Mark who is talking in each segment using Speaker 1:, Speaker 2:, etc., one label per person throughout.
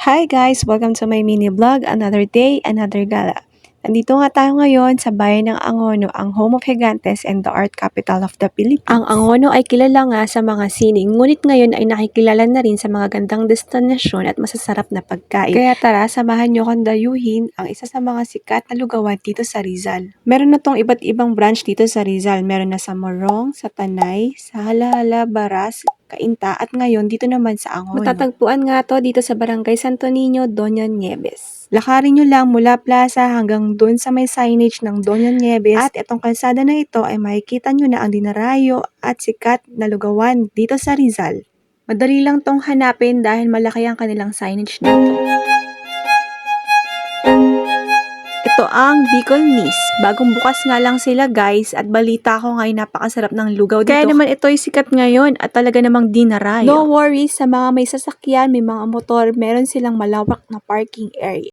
Speaker 1: Hi guys! Welcome to my mini vlog, another day, another gala. Nandito nga tayo ngayon sa bayan ng Angono, ang home of Gigantes and the art capital of the Philippines. Ang Angono ay kilala nga sa mga sining, ngunit ngayon ay nakikilala na rin sa mga gandang destinasyon at masasarap na pagkain. Kaya tara, samahan nyo kong dayuhin ang isa sa mga sikat na lugawan dito sa Rizal. Meron na tong iba't ibang branch dito sa Rizal. Meron na sa Morong, sa Tanay, sa Hala-Hala, Baras, Cainta at ngayon dito naman sa Angono. Matatagpuan nga to dito sa Barangay Santo Niño, Doña Nieves. Lakarin nyo lang mula plaza hanggang dun sa may signage ng Doña Nieves at itong kalsada na ito ay makikita nyo na ang dinarayo at sikat na lugawan dito sa Rizal. Madali lang tong hanapin dahil malaki ang kanilang signage dito. Ito ang Bicolnis. Bagong bukas nga lang sila guys at balita ko ngayon napakasarap ng lugaw dito. Kaya naman ito'y sikat ngayon at talaga namang dinarayo. No worries sa mga may sasakyan, may mga motor, meron silang malawak na parking area.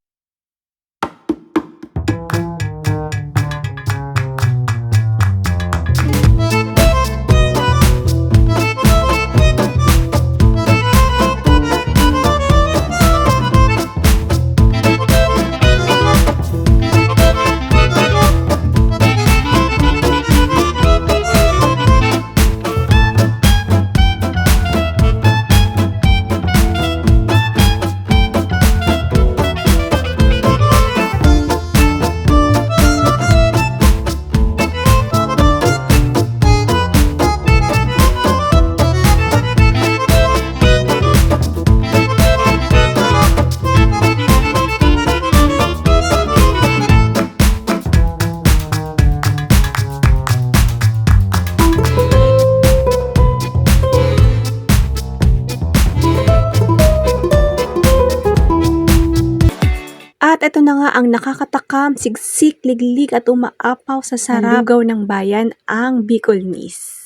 Speaker 1: At ito na nga ang nakakatakam, sigsik, liglig at umaapaw sa sarap lugaw ng bayan, ang Bicolnis.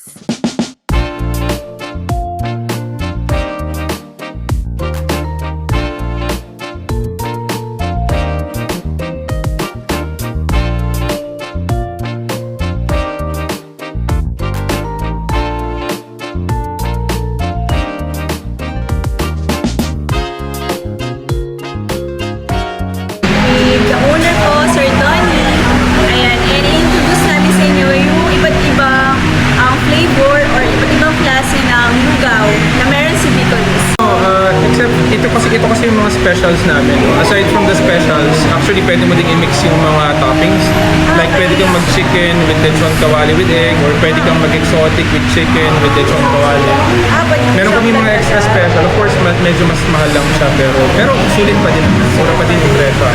Speaker 2: Ito kasi yung mga specials namin. Aside from the specials, actually pwede mo ding i-mix yung mga toppings. Like pwede kang mag-chicken with lechon kawali with egg, or pwede kang mag-exotic with chicken with lechon kawali. Meron kami mga extra special. Of course, medyo mas mahal lang siya, pero sulit pa din. Mura pa din yung presyo.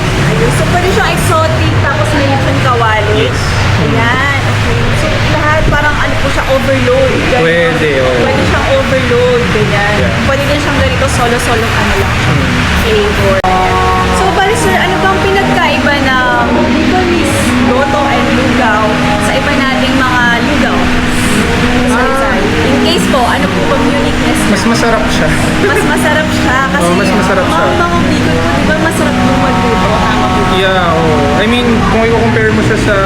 Speaker 3: So pwede siyang exotic, tapos may lechon kawali.
Speaker 2: Yes.
Speaker 3: Ayan, okay. So lahat parang ano po siya, overload. Ganun.
Speaker 2: Pwede, oh.
Speaker 3: Pwede siyang overload, ganyan.
Speaker 2: Yeah.
Speaker 3: Pwede din siyang ganito, solo-solo ano lang siya, flavor. So bali sir, ano bang pinagkaiba ng Bicolnis, Goto, and Lugaw sa iba nating mga lugaw? In case po, ano po bang uniqueness niya?
Speaker 2: Mas masarap siya.
Speaker 3: Mas masarap siya kasi
Speaker 2: Mas masarap siya.
Speaker 3: mga Bicol po, di ba masarap yung magluto? Tama po.
Speaker 2: Yeah, oh. I mean, kung i-compare mo siya sa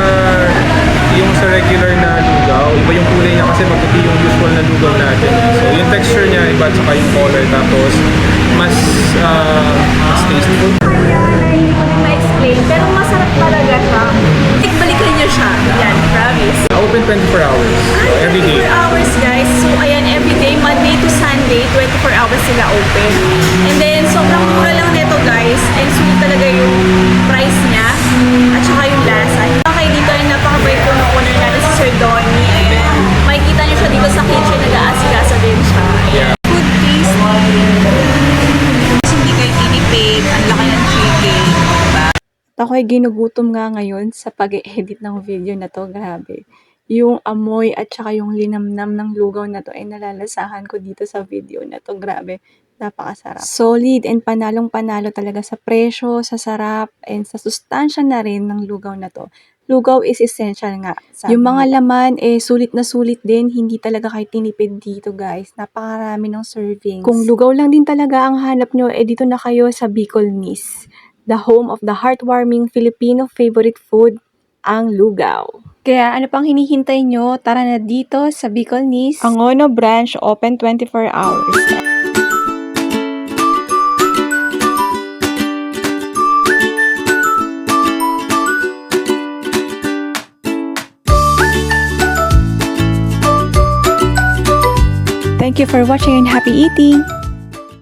Speaker 2: yung sa regular na lugaw, iba yung kulay niya kasi maputi yung usual na lugaw natin. So, yung texture niya iba at saka yung color, tapos mas tasteful.
Speaker 3: Hindi ko na ma-explain, pero masarap talaga siya. Balikan niyo siya. Yan, promise.
Speaker 2: Open 24 hours. So, every day.
Speaker 3: 24 hours, guys. So, ayan, everyday, Monday to Sunday, 24 hours sila open. And then, sobrang mura lang nito, guys. And sulit talaga yung price niya. At saka yung lasa. Okay, dito ay napaka-bait po ng owner natin, si Sir Donnie. Ayan. Makikita niyo siya dito sa kitchen, nag-aasikasa din siya. Ayan. Food taste. Hindi kayo tinipid. Ang laki ng chicken. Diba?
Speaker 1: Ako'y ginugutom nga ngayon sa pag-edit ng video na to, grabe. Yung amoy at saka yung linamnam ng lugaw na to ay nalalasahan ko dito sa video na to, grabe. Napakasarap. Solid and panalong-panalo talaga sa presyo, sa sarap, and sa sustansya na rin ng lugaw na to. Lugaw is essential nga. Yung mga laman, sulit na sulit din. Hindi talaga kayo tinipid dito, guys. Napakarami ng servings. Kung lugaw lang din talaga ang hanap nyo, dito na kayo sa Bicolnis, the home of the heartwarming Filipino favorite food, ang lugaw. Kaya ano pang hinihintay nyo? Tara na dito sa Bicolnis. Angono branch, open 24 hours. Thank you for watching and happy eating!